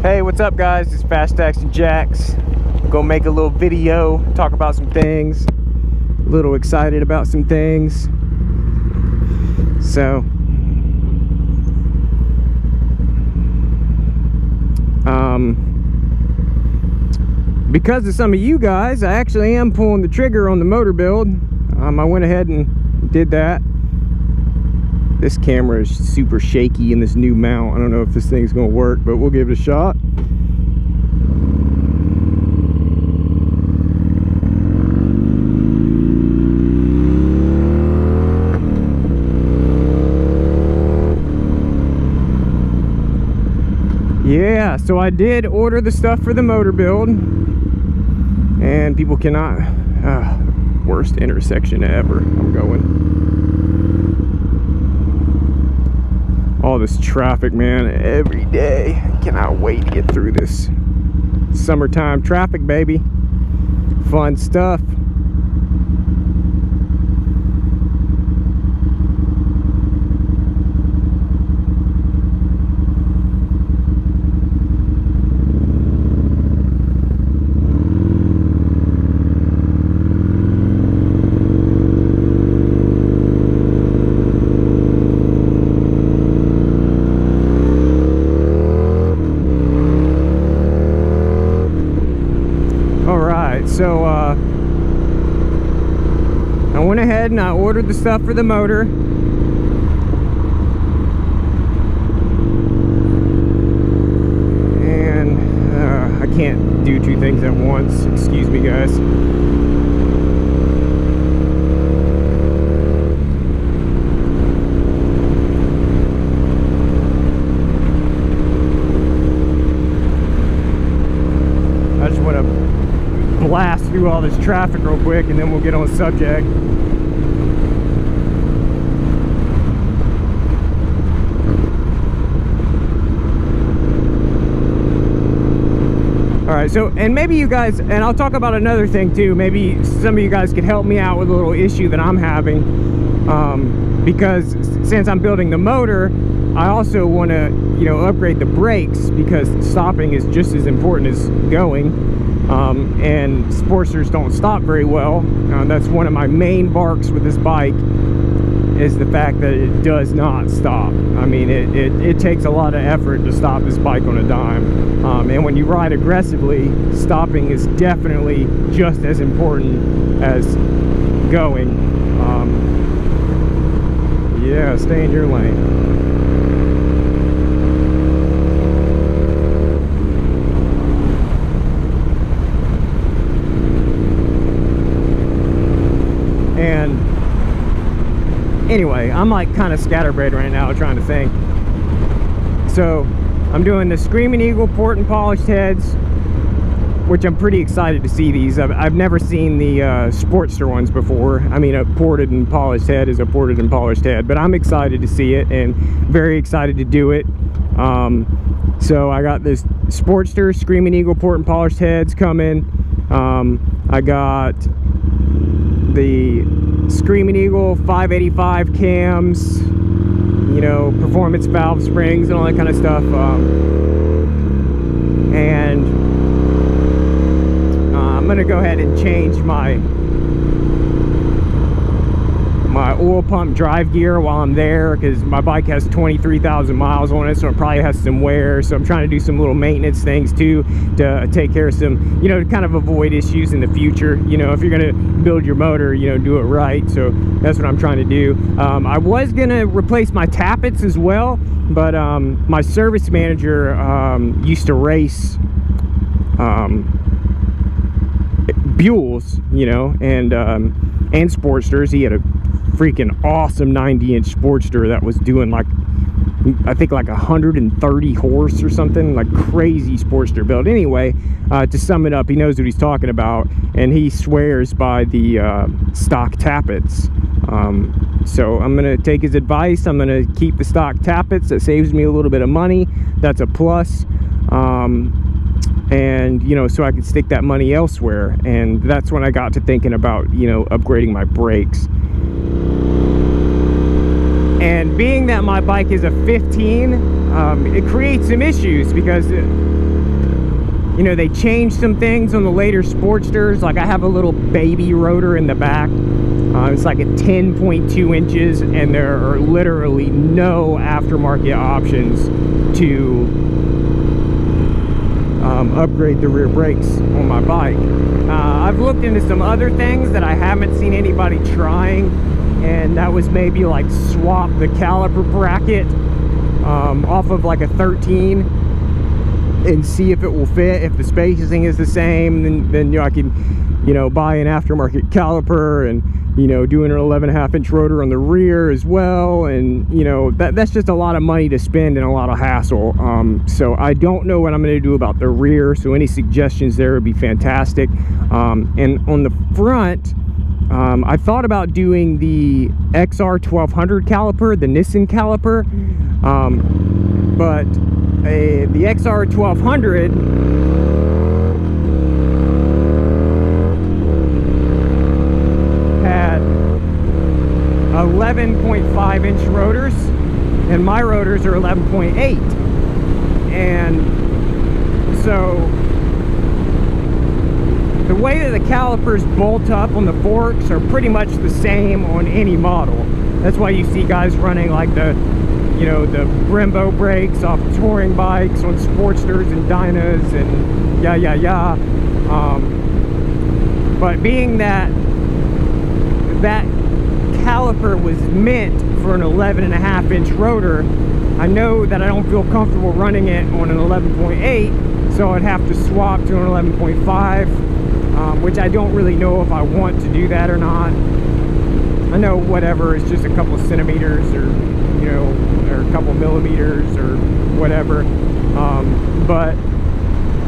Hey, what's up guys? It's Fast Stacks and Jacks. Gonna make a little video, talk about some things. A little excited about some things. So, because of some of you guys, I actually am pulling the trigger on the motor build. I went ahead and did that. This camera is super shaky in this new mount. I don't know if this thing's gonna work, but we'll give it a shot. Yeah, so I did order the stuff for the motor build, and people cannot, worst intersection ever. I'm going. All this traffic, man, every day. Cannot wait to get through this summertime traffic, baby. Fun stuff. So I went ahead and I ordered the stuff for the motor. And I can't do two things at once. Excuse me, guys. I just want to blast through all this traffic real quick and then we'll get on subject. All right, so, and maybe you guys, and I'll talk about another thing too, maybe some of you guys could help me out with a little issue that I'm having, because since I'm building the motor, I also want to, you know, upgrade the brakes, because stopping is just as important as going. And Sportsters don't stop very well. That's one of my main barks with this bike, is the fact that it does not stop. I mean, it takes a lot of effort to stop this bike on a dime. And when you ride aggressively, stopping is definitely just as important as going. Yeah, stay in your lane. And anyway, I'm like kind of scatterbrained right now trying to think. So I'm doing the Screaming Eagle port and polished heads, which I'm pretty excited to see these. I've never seen the Sportster ones before. I mean, a ported and polished head is a ported and polished head, but I'm excited to see it and very excited to do it. So I got this Sportster Screaming Eagle port and polished heads coming. I got the Screaming Eagle 585 cams, you know, performance valve springs and all that kind of stuff. And I'm gonna go ahead and change my oil pump drive gear while I'm there, because my bike has 23,000 miles on it, so it probably has some wear. So I'm trying to do some little maintenance things too, to take care of some, you know, to kind of avoid issues in the future. You know, if you're gonna build your motor, you know, do it right. So that's what I'm trying to do. I was gonna replace my tappets as well, but my service manager used to race Buells, you know, and Sportsters. He had a freaking awesome 90-inch Sportster that was doing like, I think like 130 horse or something, like crazy Sportster build. Anyway, to sum it up, he knows what he's talking about, and he swears by the stock tappets. So I'm gonna take his advice. I'm gonna keep the stock tappets. It saves me a little bit of money. That's a plus. And you know, so I could stick that money elsewhere. And that's when I got to thinking about, you know, upgrading my brakes. And being that my bike is a 15, it creates some issues, because you know, they changed some things on the later Sportsters. Like I have a little baby rotor in the back. It's like a 10.2 inches, and there are literally no aftermarket options to upgrade the rear brakes on my bike. I've looked into some other things that I haven't seen anybody trying, and that was maybe like swap the caliper bracket off of like a 13 and see if it will fit. If the spacing is the same, then you know, I can, you know, buy an aftermarket caliper and, you know, doing an 11.5 inch rotor on the rear as well. And, you know, that's just a lot of money to spend and a lot of hassle. So I don't know what I'm going to do about the rear. So any suggestions there would be fantastic. And on the front, I thought about doing the XR1200 caliper, the Nissin caliper. But the XR1200 had 11.5 inch rotors, and my rotors are 11.8, and so the way that the calipers bolt up on the forks are pretty much the same on any model. That's why you see guys running like the, you know, the Brembo brakes off touring bikes on Sportsters and Dynas and but being that that caliper was meant for an 11.5 inch rotor, I know that I don't feel comfortable running it on an 11.8, so I'd have to swap to an 11.5, which I don't really know if I want to do that or not. I know whatever, it's just a couple of centimeters, or, you know, or a couple millimeters or whatever, but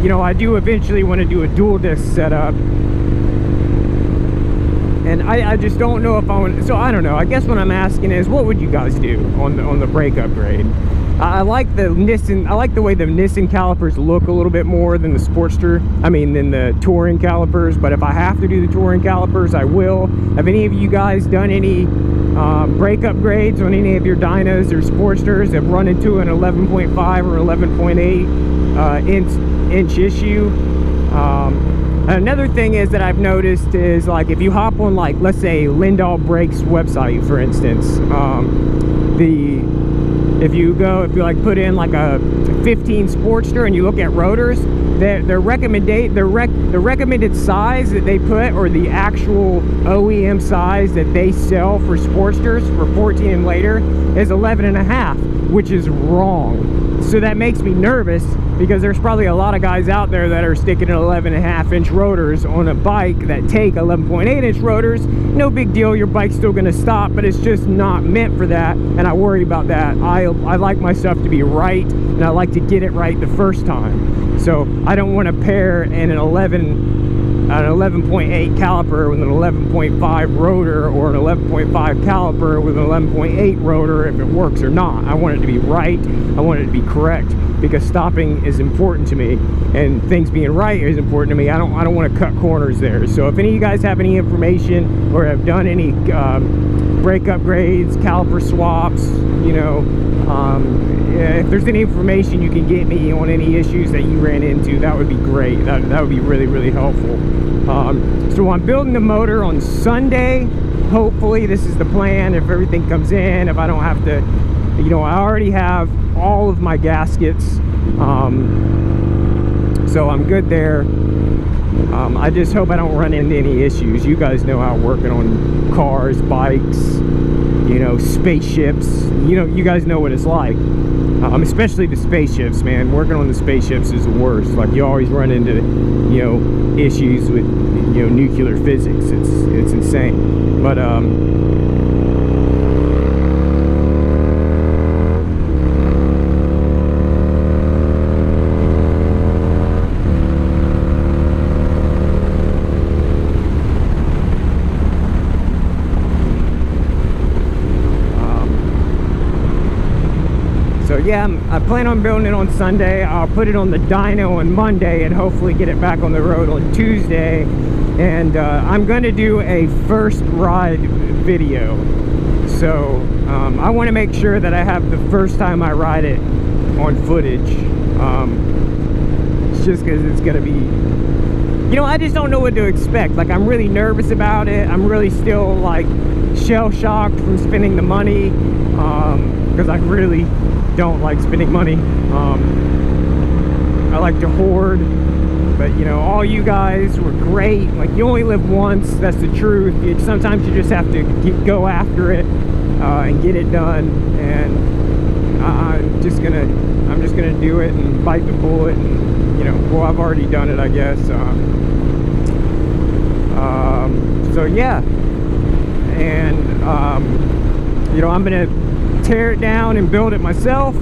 you know, I do eventually want to do a dual disc setup, and I just don't know if I want. So I don't know. I guess what I'm asking is, what would you guys do on the brake upgrade? I like the Nissan. I like the way the Nissan calipers look a little bit more than the Sportster. I mean, than the touring calipers. But if I have to do the touring calipers, I will. Have any of you guys done any brake upgrades on any of your Dynas or Sportsters that run into an 11.5 or 11.8 inch issue? Another thing is that I've noticed is, like, if you hop on, like, let's say Lindahl Brakes website, for instance, if you like put in like a 15 Sportster and you look at rotors, the recommended size that they put, or the actual OEM size that they sell for Sportsters for 14 and later, is 11.5, which is wrong. So that makes me nervous, because there's probably a lot of guys out there that are sticking 11.5 inch rotors on a bike that take 11.8 inch rotors. No big deal, your bike's still going to stop, but it's just not meant for that, and I worry about that. I like my stuff to be right, and I like to get it right the first time. So I don't want to pair an 11.8 caliper with an 11.5 rotor, or an 11.5 caliper with an 11.8 rotor, if it works or not. I want it to be right. I want it to be correct, because stopping is important to me, and things being right is important to me. I don't want to cut corners there. So if any of you guys have any information, or have done any brake upgrades, caliper swaps, you know, if there's any information you can get me on any issues that you ran into, that would be great. That would be really, really helpful. So I'm building the motor on Sunday. Hopefully this is the plan, if everything comes in, if I don't have to, you know, I already have all of my gaskets, so I'm good there. I just hope I don't run into any issues. You guys know how working on cars, bikes, you know, spaceships, you know, you guys know what it's like. Especially the spaceships, man. Working on the spaceships is the worst. Like, you always run into, you know, issues with, you know, nuclear physics. It's insane. But so yeah, I plan on building it on Sunday. I'll put it on the dyno on Monday and hopefully get it back on the road on Tuesday. And I'm going to do a first ride video. So I want to make sure that I have the first time I ride it on footage. just because it's gonna be, you know, I just don't know what to expect. Like, I'm really nervous about it. I'm really still like shell-shocked from spending the money, because I really don't like spending money. I like to hoard, but you know, all you guys were great. Like, you only live once, that's the truth. Sometimes you just have to go after it and get it done, and I'm just gonna do it and bite the bullet, and you know, well, I've already done it, I guess. So yeah, and you know, I'm gonna tear it down and build it myself.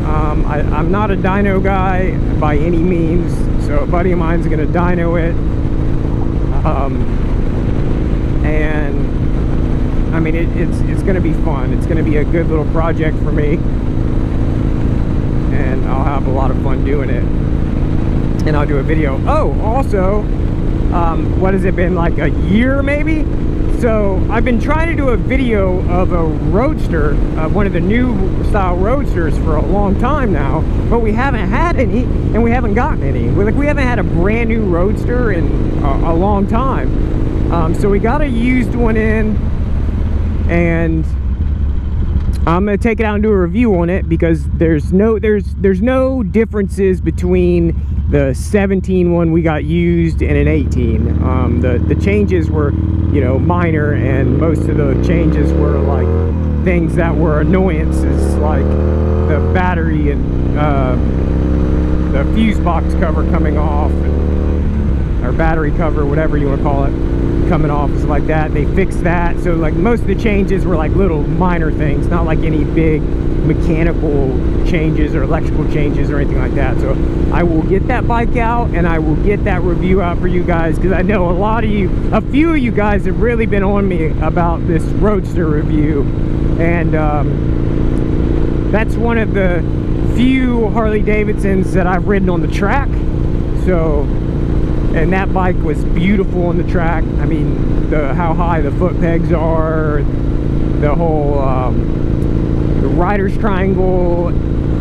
I'm not a dyno guy by any means, so a buddy of mine's gonna dyno it, and I mean, it's gonna be fun. It's gonna be a good little project for me, and I'll have a lot of fun doing it, and I'll do a video. Oh, also, what has it been, like a year maybe? So I've been trying to do a video of a Roadster, one of the new style Roadsters, for a long time now, but we haven't had any, and we haven't gotten any. We haven't had a brand new Roadster in a long time. So we got a used one in, and I'm gonna take it out and do a review on it, because there's no differences between the 17 one we got used and an 18. The changes were, you know, minor, and most of the changes were like things that were annoyances, like the battery and the fuse box cover coming off, or battery cover, whatever you want to call it, coming off, is like that. They fixed that. So like most of the changes were like little minor things, not like any big mechanical changes or electrical changes or anything like that. So I will get that bike out, and I will get that review out for you guys, because I know a few of you guys have really been on me about this Roadster review, and that's one of the few Harley Davidsons that I've ridden on the track. So, and that bike was beautiful on the track. I mean, how high the foot pegs are, the whole the rider's triangle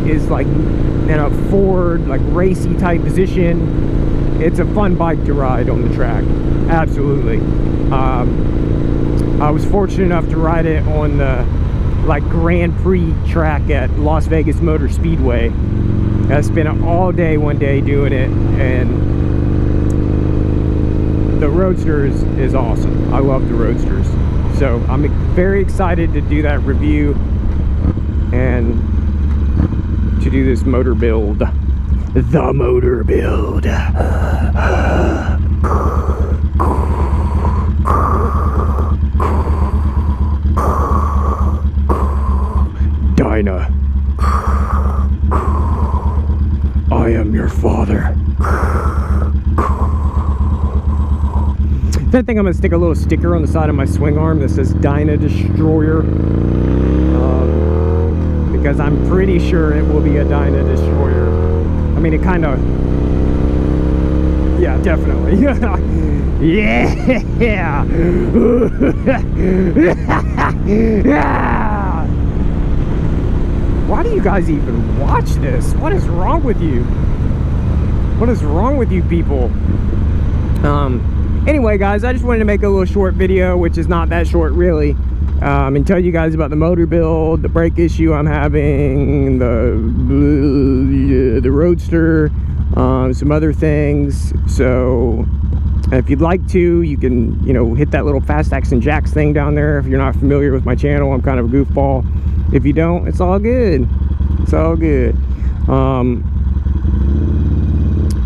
is like in a forward, like racy type position. It's a fun bike to ride on the track, absolutely. I was fortunate enough to ride it on the like Grand Prix track at Las Vegas Motor Speedway. I spent all day one day doing it, and the Roadster is awesome. I love the Roadsters. So I'm very excited to do that review and to do this motor build. The motor build. Dinah, I am your father. I think I'm gonna stick a little sticker on the side of my swing arm that says Dinah Destroyer, because I'm pretty sure it will be a Dinah Destroyer. I mean, it kind of, yeah, definitely. Yeah. Why do you guys even watch this? What is wrong with you? What is wrong with you people? Anyway, guys, I just wanted to make a little short video, which is not that short really, and tell you guys about the motor build, the brake issue I'm having, the Roadster, some other things. So if you'd like to, you can, you know, hit that little Fast Action Jacks thing down there. If you're not familiar with my channel, I'm kind of a goofball. If you don't, it's all good. It's all good.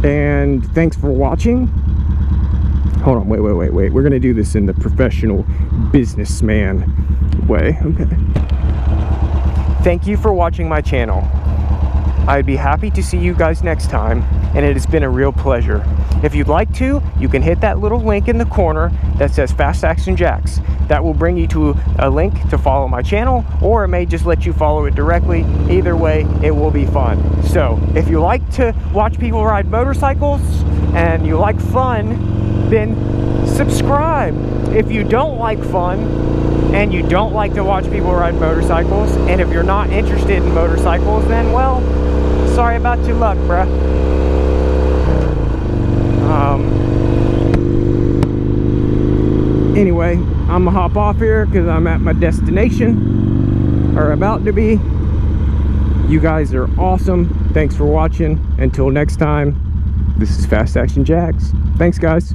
And thanks for watching. Hold on, wait. We're gonna do this in the professional businessman way. Okay. Thank you for watching my channel. I'd be happy to see you guys next time, and it has been a real pleasure. If you'd like to, you can hit that little link in the corner that says Fast Action Jacks. That will bring you to a link to follow my channel, or it may just let you follow it directly. Either way, it will be fun. So, if you like to watch people ride motorcycles and you like fun, then subscribe. If you don't like fun and you don't like to watch people ride motorcycles, and if you're not interested in motorcycles, then well, sorry about your luck, bruh. Anyway, I'm gonna hop off here because I'm at my destination, or about to be. You guys are awesome. Thanks for watching. Until next time, this is Fast Action Jags. Thanks, guys.